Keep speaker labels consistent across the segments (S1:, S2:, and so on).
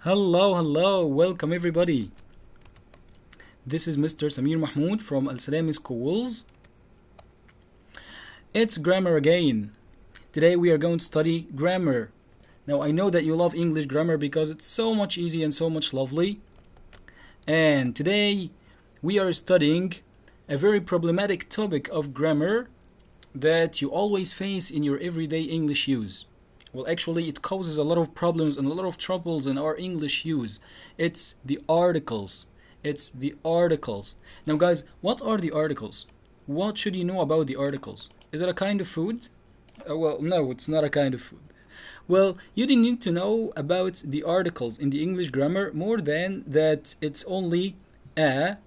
S1: Hello, hello, welcome everybody. This is Mr. Samir Mahmoud from Al Salami Schools. It's grammar again. Today we are going to study grammar. Now I know that you love English grammar because it's so much easy and so much lovely. And today we are studying a very problematic topic of grammar that you always face in your everyday English use. Well, actually, it causes a lot of problems and a lot of troubles in our English use. It's the articles. It's the articles. Now, guys, what are the articles? What should you know about the articles? Is it a kind of food? Well, no, it's not a kind of food. Well, you didn't need to know about the articles in the English grammar more than that it's only a,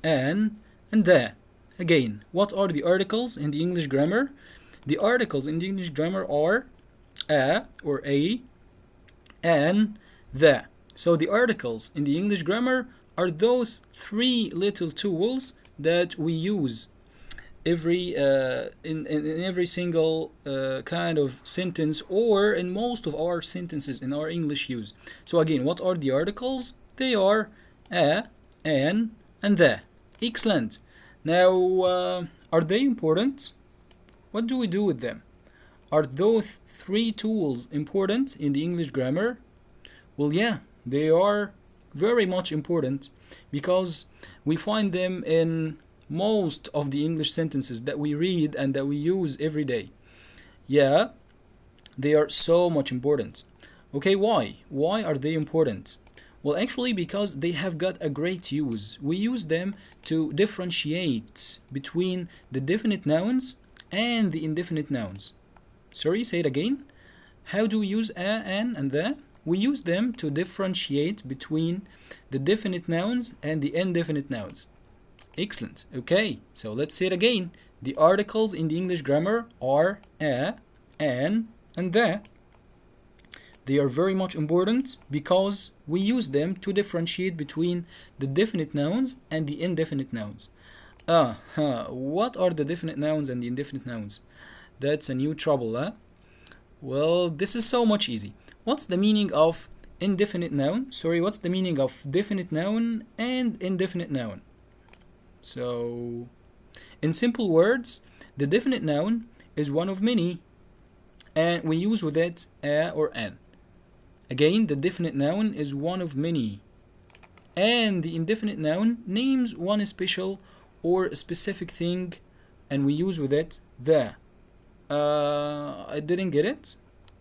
S1: an, and the. Again, what are the articles in the English grammar? The articles in the English grammar are a or a, an, the. So the articles in the English grammar are those three little tools that we use in every single kind of sentence or in most of our sentences in our English use. So again, what are the articles? They are a, an, and the. Excellent. Now, are they important? What do we do with them? Are those three tools important in the English grammar? Well, yeah, they are very much important because we find them in most of the English sentences that we read and that we use every day. Yeah, they are so much important. Okay, why? Why are they important? Well, actually, because they have got a great use. We use them to differentiate between the definite nouns and the indefinite nouns. Sorry, say it again. How do we use a, an, and the? We use them to differentiate between the definite nouns and the indefinite nouns. Excellent. Okay, so let's say it again. The articles in the English grammar are a, an, and the. They are very much important because we use them to differentiate between the definite nouns and the indefinite nouns. What are the definite nouns and the indefinite nouns? That's a new trouble, huh? Well, this is so much easy. What's the meaning of indefinite noun? Sorry, what's the meaning of definite noun and indefinite noun? So, in simple words, the definite noun is one of many, and we use with it a or an. Again, the definite noun is one of many, and the indefinite noun names one special or specific thing, and we use with it the. I didn't get it.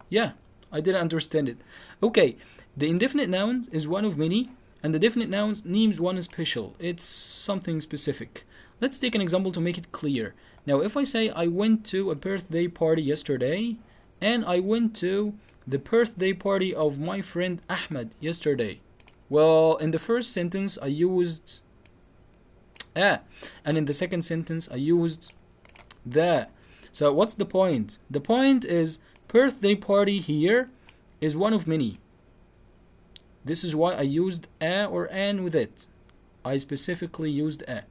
S1: Yeah, I didn't understand it. Okay, the indefinite noun is one of many, and the definite nouns names one special. It's something specific. Let's take an example to make it clear. Now, if I say I went to a birthday party yesterday, and I went to the birthday party of my friend Ahmed yesterday. Well, in the first sentence, I used a, and in the second sentence, I used the. So what's the point? The point is birthday party here is one of many. This is why I used a or an with it. I specifically used a.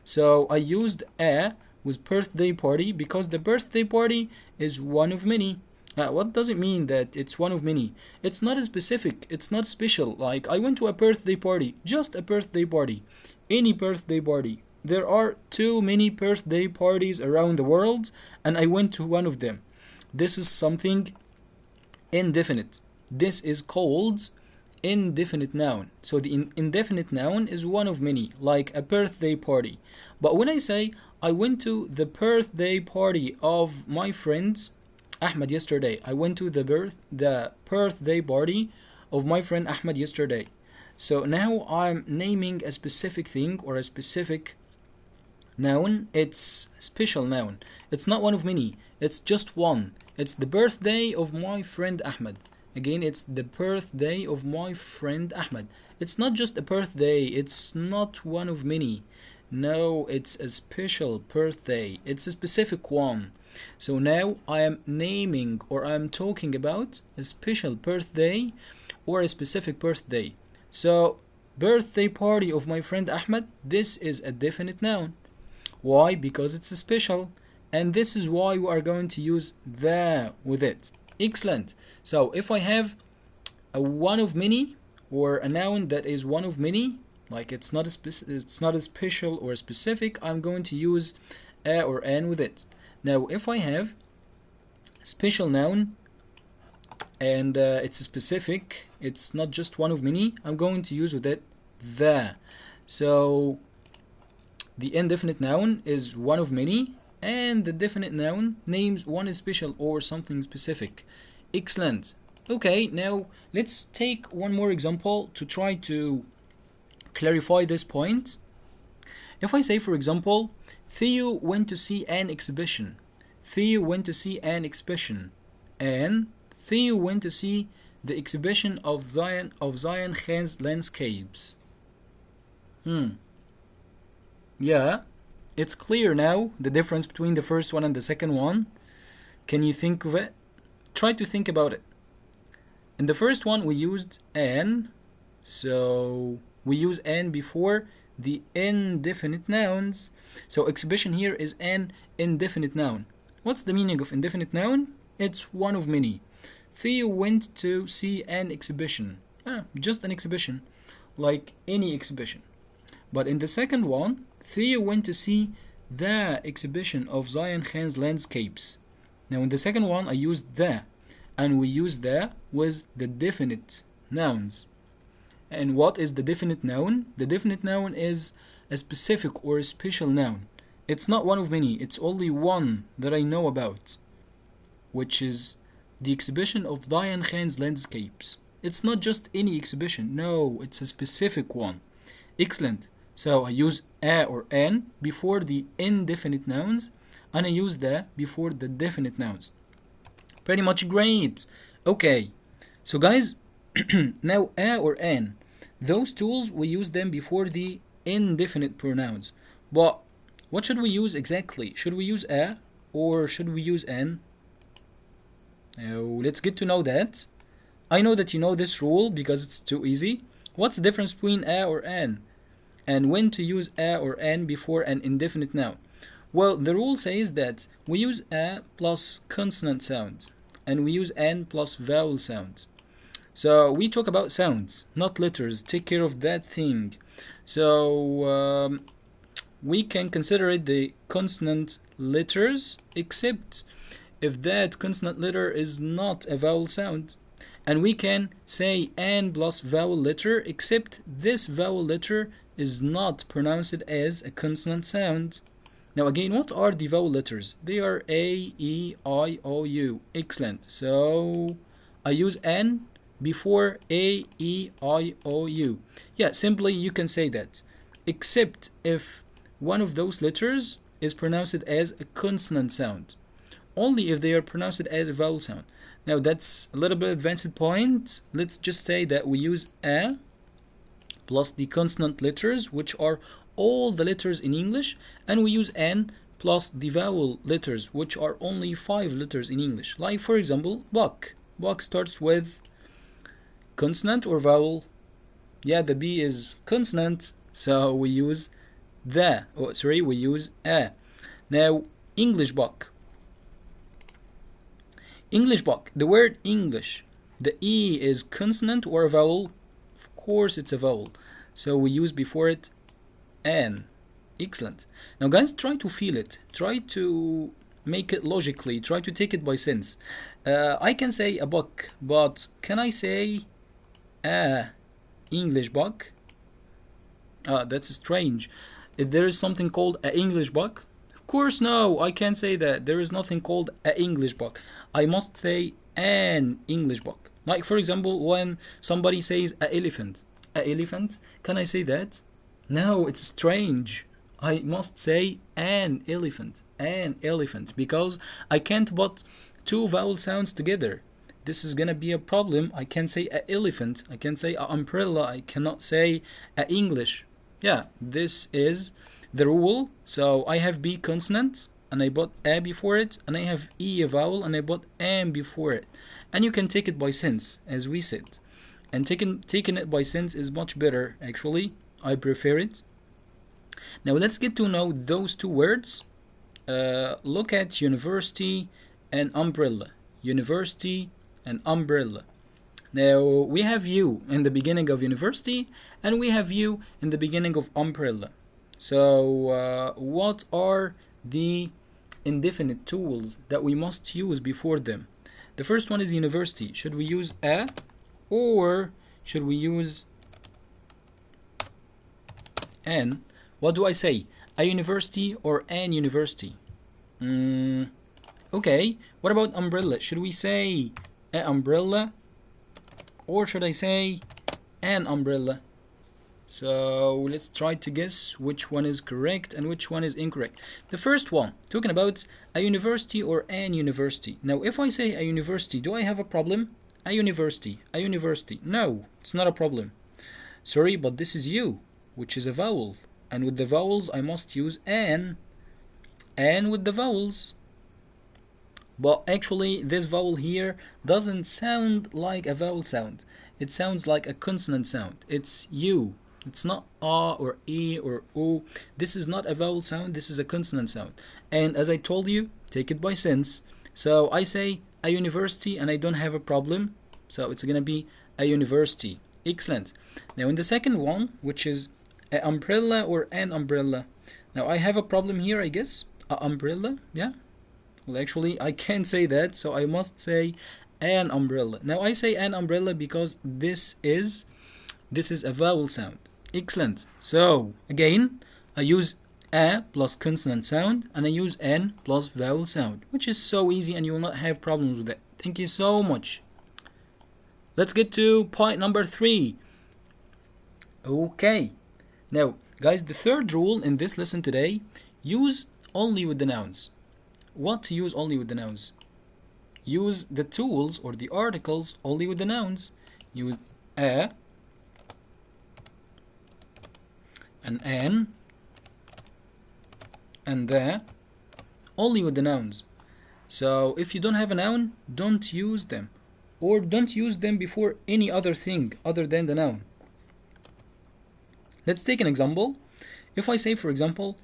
S1: So I used a with birthday party because the birthday party is one of many. What does it mean that it's one of many? It's not specific. It's not special. Like I went to a birthday party, just a birthday party, any birthday party. There are too many birthday parties around the world, and I went to one of them. This is something indefinite. This is called indefinite noun. So the indefinite noun is one of many, like a birthday party. But when I say I went to the birthday party of my friend Ahmed yesterday, I went to the birthday party of my friend Ahmed yesterday. So now I'm naming a specific thing or a specific noun. It's special noun. It's not one of many. It's just one. It's the birthday of my friend Ahmed. Again, it's the birthday of my friend Ahmed. It's not just a birthday. It's not one of many. No, it's a special birthday. It's a specific one. So now I am naming or I'm talking about a special birthday or a specific birthday. So birthday party of my friend Ahmed, this is a definite noun. Why? Because it's special, and this is why we are going to use the with it. Excellent. So if I have a one of many or a noun that is one of many, like it's not a special or specific, I'm going to use a or an with it. Now if I have a special noun and it's specific, it's not just one of many, I'm going to use with it the. So the indefinite noun is one of many, and the definite noun names one special or something specific. Excellent. Okay, now let's take one more example to try to clarify this point. If I say, for example, Theo went to see an exhibition. Theo went to see an exhibition. And Theo went to see the exhibition of Zion Khan's landscapes. Yeah, it's clear now, the difference between the first one and the second one. Can you think of it? Try to think about it. In the first one, we used an, so we use an before the indefinite nouns. So exhibition here is an indefinite noun. What's the meaning of indefinite noun? It's one of many. Theo went to see an exhibition. Just an exhibition, like any exhibition. But in the second one, Theo went to see the exhibition of Zion Khan's landscapes. Now in the second one, I used the, and we use the with the definite nouns. And what is the definite noun? The definite noun is a specific or a special noun. It's not one of many, it's only one that I know about, which is the exhibition of Zion Khan's landscapes. It's not just any exhibition, no, it's a specific one. Excellent. So I use a or an before the indefinite nouns, and I use the before the definite nouns. Pretty much great. Okay, so guys, now a or an, those tools we use them before the indefinite pronouns. But what should we use exactly? Should we use a or should we use an? Now let's get to know that. I know that you know this rule because it's too easy. What's the difference between a or an? And when to use a or an before an indefinite noun? Well, the rule says that we use a plus consonant sound, and we use an plus vowel sound. So we talk about sounds, not letters. Take care of that thing. So we can consider it the consonant letters, except if that consonant letter is not a vowel sound. And we can say an plus vowel letter, except this vowel letter is not pronounced as a consonant sound. Now again, what are the vowel letters? They are A, E, I, O, U. Excellent. So I use an before A, E, I, O, U. Yeah, simply you can say that, except if one of those letters is pronounced as a consonant sound. Only if they are pronounced as a vowel sound. Now that's a little bit advanced point. Let's just say that we use a plus the consonant letters, which are all the letters in English, and we use an plus the vowel letters, which are only 5 letters in English. Like for example, buck. Buck starts with consonant or vowel? Yeah, the B is consonant, so we use we use a. Now English buck. English buck. The word English, the E is consonant or a vowel? Of course it's a vowel, so we use before it an. Excellent. Now guys, try to feel it, try to make it logically, try to take it by sense. I can say a book, but can I say a English book? That's strange. There is something called a English book? Of course no, I can't say that. There is nothing called a English book. I must say an English book. Like for example, when somebody says a elephant, can I say that? No, it's strange. I must say an elephant, because I can't put two vowel sounds together. This is gonna be a problem. I can say a elephant, I can say a umbrella, I cannot say a English. Yeah, this is the rule. So I have B consonant and I put a before it, and I have E a vowel and I put am before it. And you can take it by sense, as we said. And taking it by sense is much better, actually. I prefer it. Now let's get to know those two words. Look at university and umbrella. University and umbrella. Now we have you in the beginning of university, and we have you in the beginning of umbrella. So what are the indefinite tools that we must use before them? The first one is university. Should we use a, or should we use an? What do I say? A university or an university? Okay, what about umbrella? Should we say a umbrella, or should I say an umbrella? So let's try to guess which one is correct and which one is incorrect. The first one, talking about a university or an university. Now, if I say a university, do I have a problem? A university, a university. No, it's not a problem. Sorry, but this is you, which is a vowel. And with the vowels, I must use an with the vowels. But actually, this vowel here doesn't sound like a vowel sound. It sounds like a consonant sound. It's U. It's not A or E or O. This is not a vowel sound. This is a consonant sound. And as I told you, take it by sense. So I say a university and I don't have a problem. So it's going to be a university. Excellent. Now in the second one, which is an umbrella or an umbrella. Now I have a problem here, I guess. A umbrella, yeah? Well, actually, I can't say that, so I must say an umbrella. Now I say an umbrella because this is a vowel sound. Excellent. So again, I use a plus consonant sound, and I use an plus vowel sound, which is so easy and you will not have problems with that. Thank you so much. Let's get to point number 3. Okay. Now, guys, the third rule in this lesson today, use only with the nouns. What to use only with the nouns? Use the tools or the articles only with the nouns. Use a, an, and the, only with the nouns. So if you don't have a noun, don't use them, or don't use them before any other thing other than the noun. Let's take an example. If I say, for example,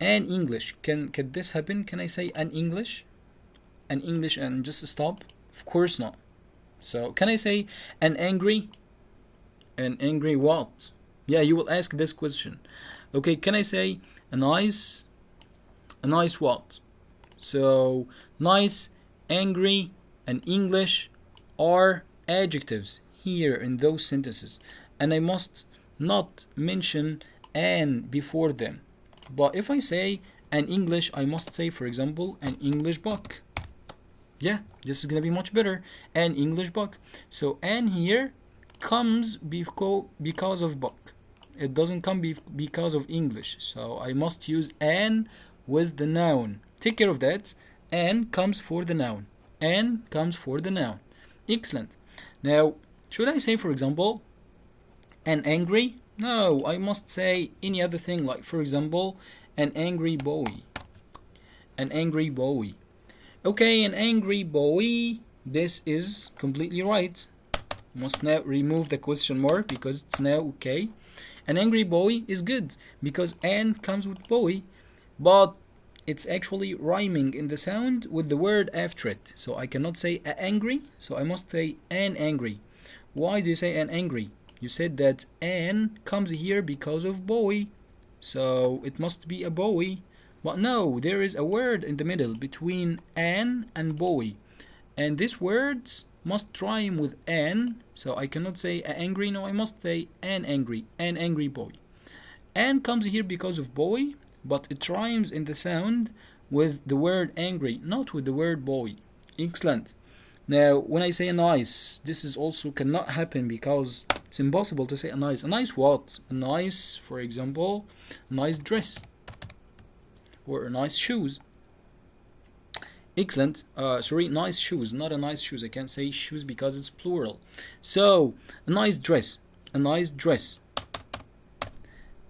S1: an English, can this happen? Can I say an English? An English and just stop? Of course not. So can I say an angry? An angry what? Yeah, you will ask this question. Okay, can I say a nice? A nice what? So nice, angry, and English are adjectives here in those sentences, and I must not mention an before them. But if I say an English, I must say, for example, an English book. Yeah, this is gonna be much better. An English book. So an here comes because of book. It doesn't come because of English. So I must use an with the noun. Take care of that. An comes for the noun. An comes for the noun. Excellent. Now, should I say, for example, an angry? No, I must say any other thing, like, for example, an angry boy. An angry boy. Okay, an angry boy. This is completely right. Must now remove the question mark because it's now okay. An angry boy is good because an comes with boy, but it's actually rhyming in the sound with the word after it. So I cannot say a angry, so I must say an angry. Why do you say an angry? You said that an comes here because of boy, so it must be a boy. But no, there is a word in the middle between an and boy, and these words must rhyme with an, so I cannot say a angry, no, I must say an angry boy. An comes here because of boy, but it rhymes in the sound with the word angry, not with the word boy. Excellent. Now, when I say a nice, this is also cannot happen because it's impossible to say a nice. A nice what? A nice, for example, a nice dress or a nice shoes. Excellent. Sorry, nice shoes, not a nice shoes. I can't say shoes because it's plural. So, a nice dress. A nice dress.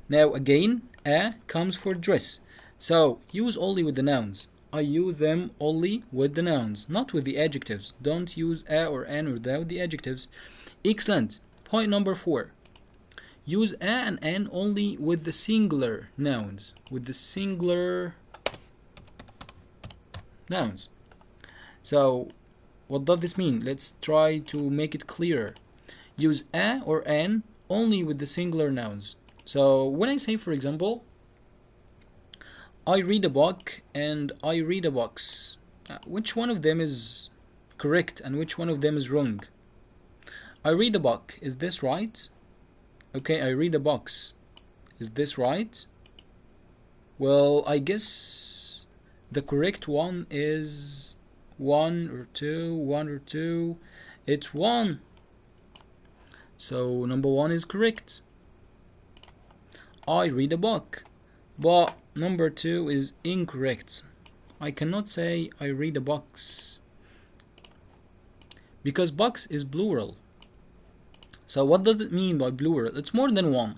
S1: Now, again, a comes for dress. So, use only with the nouns. I use them only with the nouns, not with the adjectives. Don't use a or an without the adjectives. Excellent. Point number 4. Use a and an only with the singular nouns. With the singular nouns. So what does this mean? Let's try to make it clearer. use a or an only with the singular nouns. So when I say, for example, I read a book and I read a box, which one of them is correct and which one of them is wrong? I read a book, is this right? Okay, I read a box, is this right? Well, I guess the correct one is one or two. It's one. So number one is correct. I read a book. But number two is incorrect. I cannot say I read a box because box is plural. So what does it mean by plural? It's more than one.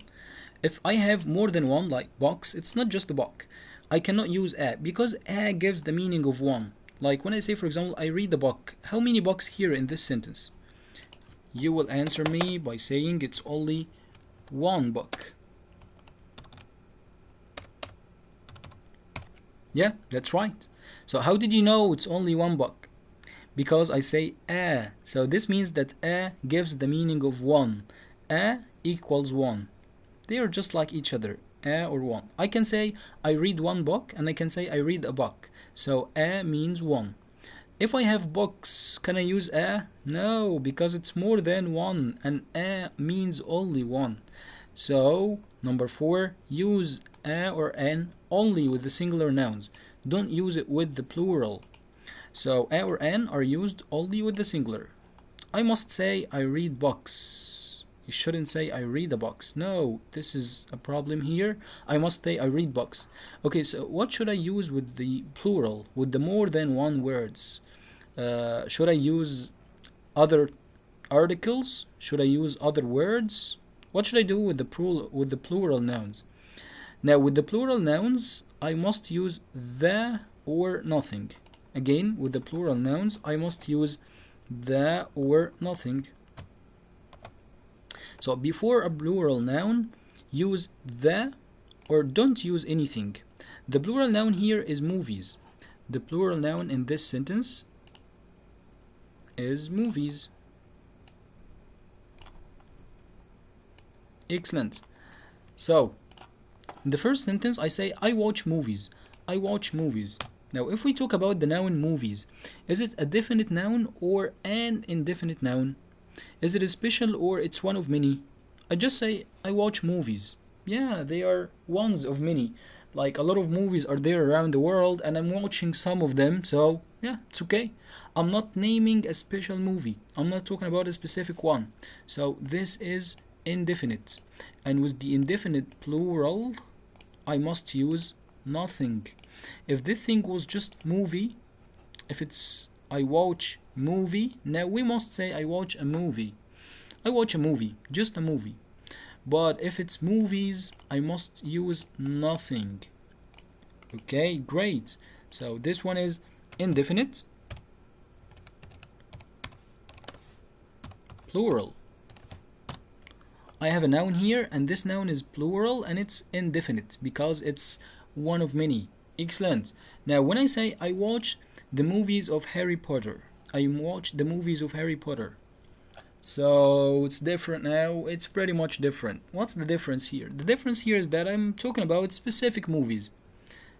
S1: If I have more than one, like box, it's not just a book. I cannot use a because a gives the meaning of one. Like when I say, for example, I read the book, how many books here in this sentence? You will answer me by saying it's only one book. Yeah, that's right. So how did you know it's only one book? Because I say a. So this means that a gives the meaning of one. A equals one. They are just like each other, a or one. I can say I read one book and I can say I read a book. So a means one. If I have books, can I use a? No, because it's more than one and a means only one. So number four, use a or an only with the singular nouns. Don't use it with the plural. So a or an are used only with the singular. I must say I read books. You shouldn't say I read a box. No, this is a problem here. I must say I read books. Okay, so what should I use with the plural, with the more than one words? Should I use other articles? Should I use other words? What should I do with the plural nouns? Now with the plural nouns, I must use the or nothing. Again, with the plural nouns, I must use the or nothing. So before a plural noun, use the or don't use anything. The plural noun here is movies. The plural noun in this sentence is movies. Excellent. So in the first sentence, I say I watch movies. I watch movies. Now, if we talk about the noun movies, is it a definite noun or an indefinite noun? Is it a special or it's one of many? I just say I watch movies. Yeah, they are ones of many. Like a lot of movies are there around the world and I'm watching some of them, so yeah, it's okay. I'm not naming a special movie. I'm not talking about a specific one. So this is indefinite. And with the indefinite plural, I must use nothing. If this thing was just movie, if it's I watch movie, now we must say I watch a movie. I watch a movie, just a movie. But if it's movies, I must use nothing. Okay, great. So this one is indefinite, plural. I have a noun here and this noun is plural and it's indefinite because it's one of many. Excellent. Now when I say I watch the movies of Harry Potter, I watch the movies of Harry Potter. So it's different now. It's pretty much different. What's the difference here? The difference here is that I'm talking about specific movies.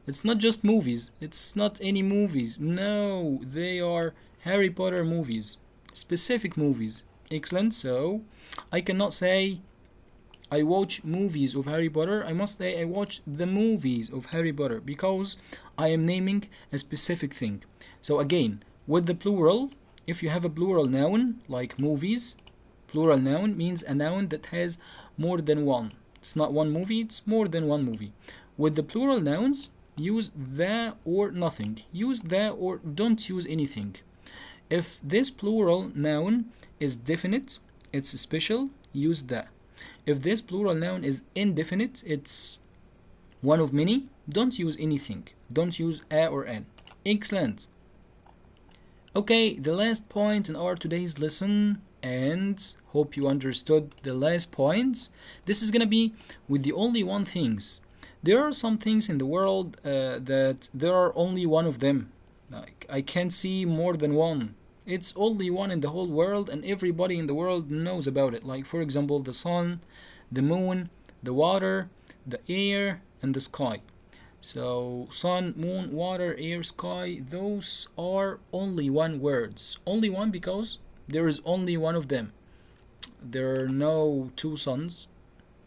S1: It's not just movies. It's not any movies. No, they are Harry Potter movies. Specific movies. Excellent. So I cannot say I watch movies of Harry Potter. I must say I watch the movies of Harry Potter because I am naming a specific thing. So again, with the plural, if you have a plural noun like movies, plural noun means a noun that has more than one. It's not one movie, it's more than one movie. With the plural nouns, use the or nothing. Use the or don't use anything. If this plural noun is definite, it's special, use the. If this plural noun is indefinite, it's one of many, don't use anything. Don't use a or an. Excellent. Okay, the last point in our today's lesson, and hope you understood the last points. This is gonna be with the only one things. There are some things in the world that there are only one of them. Like I can't see more than one. It's only one in the whole world, and everybody in the world knows about it. Like, for example, the sun, the moon, the water, the air, and the sky. So, sun, moon, water, air, sky, those are only one words. Only one because there is only one of them. There are no two suns.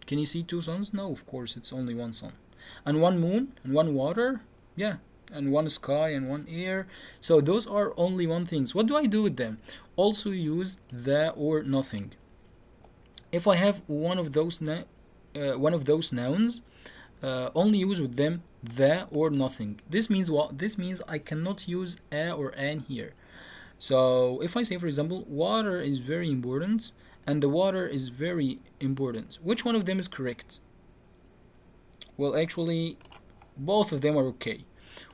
S1: Can you see two suns? No, of course, it's only one sun. And one moon, and one water, yeah, and one sky, and one air. So those are only one things. What do I do with them? Also use the or nothing. If I have one of those nouns, only use with them the or nothing. This means what? This means I cannot use a or an here. So if I say, for example, water is very important and the water is very important, which one of them is correct? Well, actually, both of them are okay.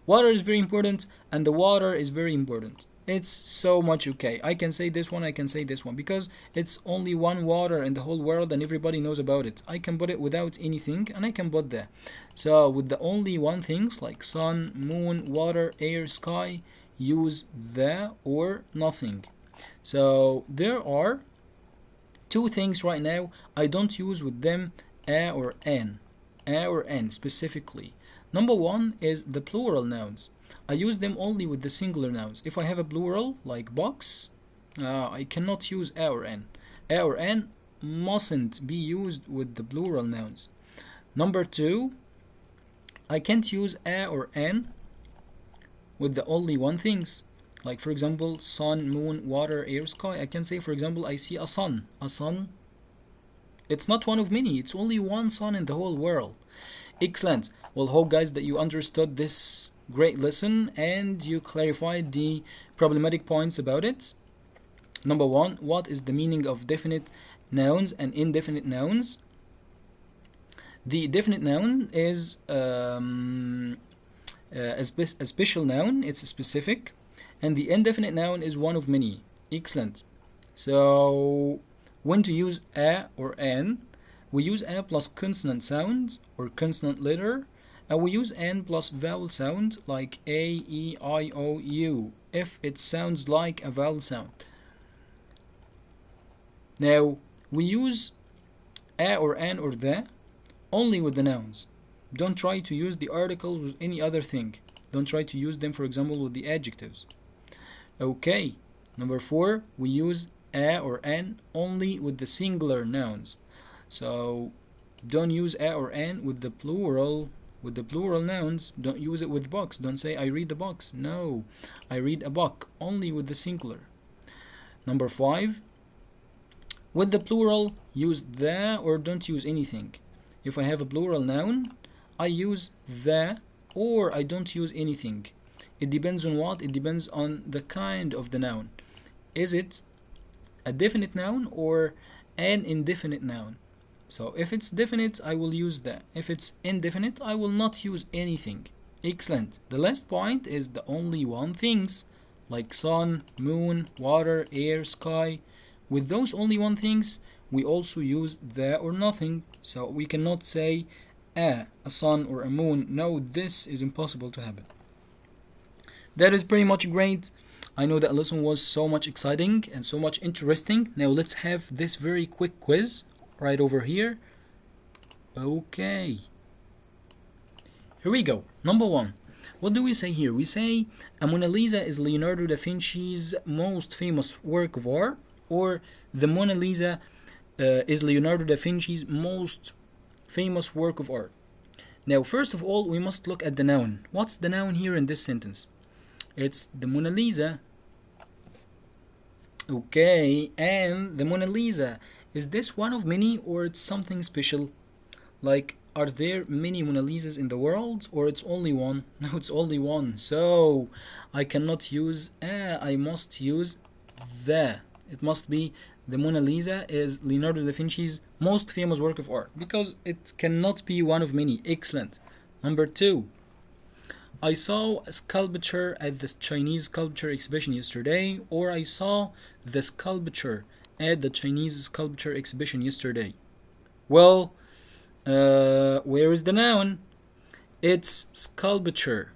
S1: Water is very important and the water is very important. It's so much okay. I can say this one, I can say this one, because it's only one water in the whole world and everybody knows about it. I can put it without anything and I can put that. So with the only one things like sun, moon, water, air, sky, use the or nothing. So there are two things right now I don't use with them a or an specifically. Number one is the plural nouns. I use them only with the singular nouns. If I have a plural like box, I cannot use a or an. A or an mustn't be used with the plural nouns. Number two, I can't use a or an with the only one things. Like, for example, sun, moon, water, air, sky. I can say, for example, I see a sun. A sun, it's not one of many. It's only one sun in the whole world. Excellent. Well, hope guys that you understood this great lesson and you clarified the problematic points about it. Number one, what is the meaning of definite nouns and indefinite nouns? The definite noun is a special noun, it's specific, and the indefinite noun is one of many. Excellent. So when to use a or an? We use a plus consonant sound or consonant letter, and we use an plus vowel sound like a, e, I, o, u if it sounds like a vowel sound. Now we use a or an or the only with the nouns. Don't try to use the articles with any other thing. Don't try to use them, for example, with the adjectives. Okay. Number four, we use a or an only with the singular nouns. So don't use a or an with the plural nouns. Don't use it with box. Don't say I read the box. No, I read a book. Only with the singular. Number five, with the plural, use the or don't use anything. If I have a plural noun, I use the or I don't use anything. It depends on what? It depends on the kind of the noun. Is it a definite noun or an indefinite noun? So if it's definite, I will use that. If it's indefinite, I will not use anything. Excellent. The last point is the only one things like sun, moon, water, air, sky. With those only one things, we also use the or nothing. So we cannot say a sun or a moon. No, this is impossible to happen. That is pretty much great. I know that lesson was so much exciting and so much interesting. Now let's have this very quick quiz right over here. Okay. Here we go. Number one. What do we say here? We say a Mona Lisa is Leonardo da Vinci's most famous work of art, or the Mona Lisa is Leonardo da Vinci's most famous work of art. Now, first of all, we must look at the noun. What's the noun here in this sentence? It's the Mona Lisa. Okay, and the Mona Lisa, is this one of many or it's something special? Like, are there many Mona Lisas in the world or it's only one? No, it's only one. So, I cannot use I must use the. It must be the Mona Lisa is Leonardo da Vinci's most famous work of art because it cannot be one of many. Excellent. Number two. I saw a sculpture at the Chinese sculpture exhibition yesterday, or I saw the sculpture at the Chinese sculpture exhibition yesterday. Well, where is the noun? It's sculpture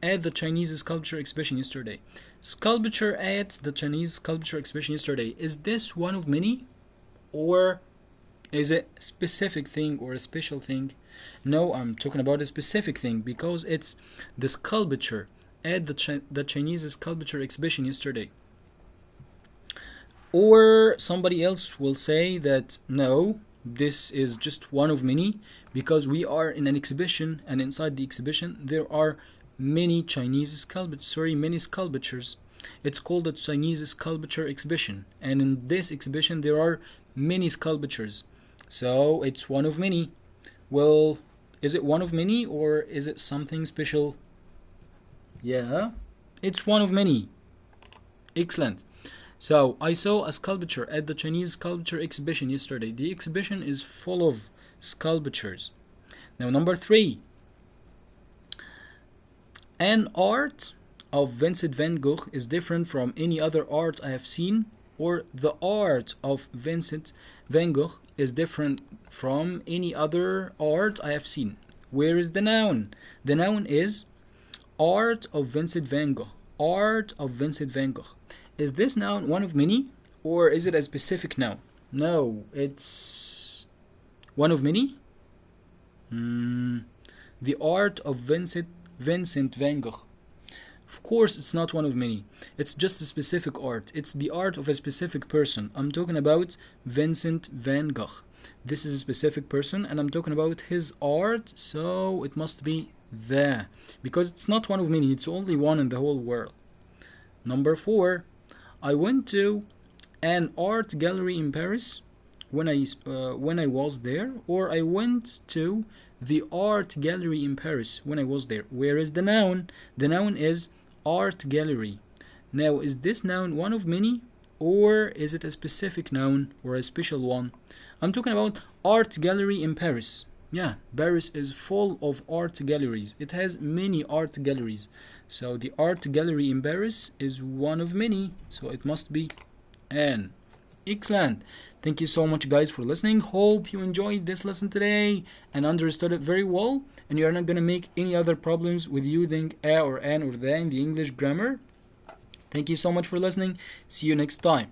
S1: at the Chinese sculpture exhibition yesterday. Sculpture at the Chinese sculpture exhibition yesterday. Is this one of many, or is it a specific thing or a special thing? No, I'm talking about a specific thing because it's the sculpture at the Chinese sculpture exhibition yesterday. Or somebody else will say that no, this is just one of many because we are in an exhibition, and inside the exhibition there are many Chinese sculptures. Sorry, many sculptures. It's called the Chinese sculpture exhibition, and in this exhibition there are many sculptures. So it's one of many. Well, is it one of many or is it something special? Yeah, it's one of many. Excellent. So I saw a sculpture at the Chinese sculpture exhibition yesterday. The exhibition is full of sculptures. Now number 3. An art of Vincent van Gogh is different from any other art I have seen, or the art of Vincent van Gogh is different from any other art I have seen. Where is the noun? The noun is art of Vincent van Gogh. Art of Vincent van Gogh. Is this noun one of many, or is it a specific noun? No, it's one of many. The art of Vincent van Gogh. Of course, it's not one of many. It's just a specific art. It's the art of a specific person. I'm talking about Vincent van Gogh. This is a specific person, and I'm talking about his art, so it must be the, because it's not one of many. It's only one in the whole world. Number 4. I went to an art gallery in Paris when I was there, or I went to the art gallery in Paris when I was there. Where is the noun? The noun is art gallery. Now, is this noun one of many, or is it a specific noun or a special one? I'm talking about art gallery in Paris. Yeah, Paris is full of art galleries. It has many art galleries. So the art gallery in Paris is one of many. So it must be an. Excellent. Thank you so much, guys, for listening. Hope you enjoyed this lesson today and understood it very well, and you are not going to make any other problems with using a or an or the in the English grammar. Thank you so much for listening. See you next time.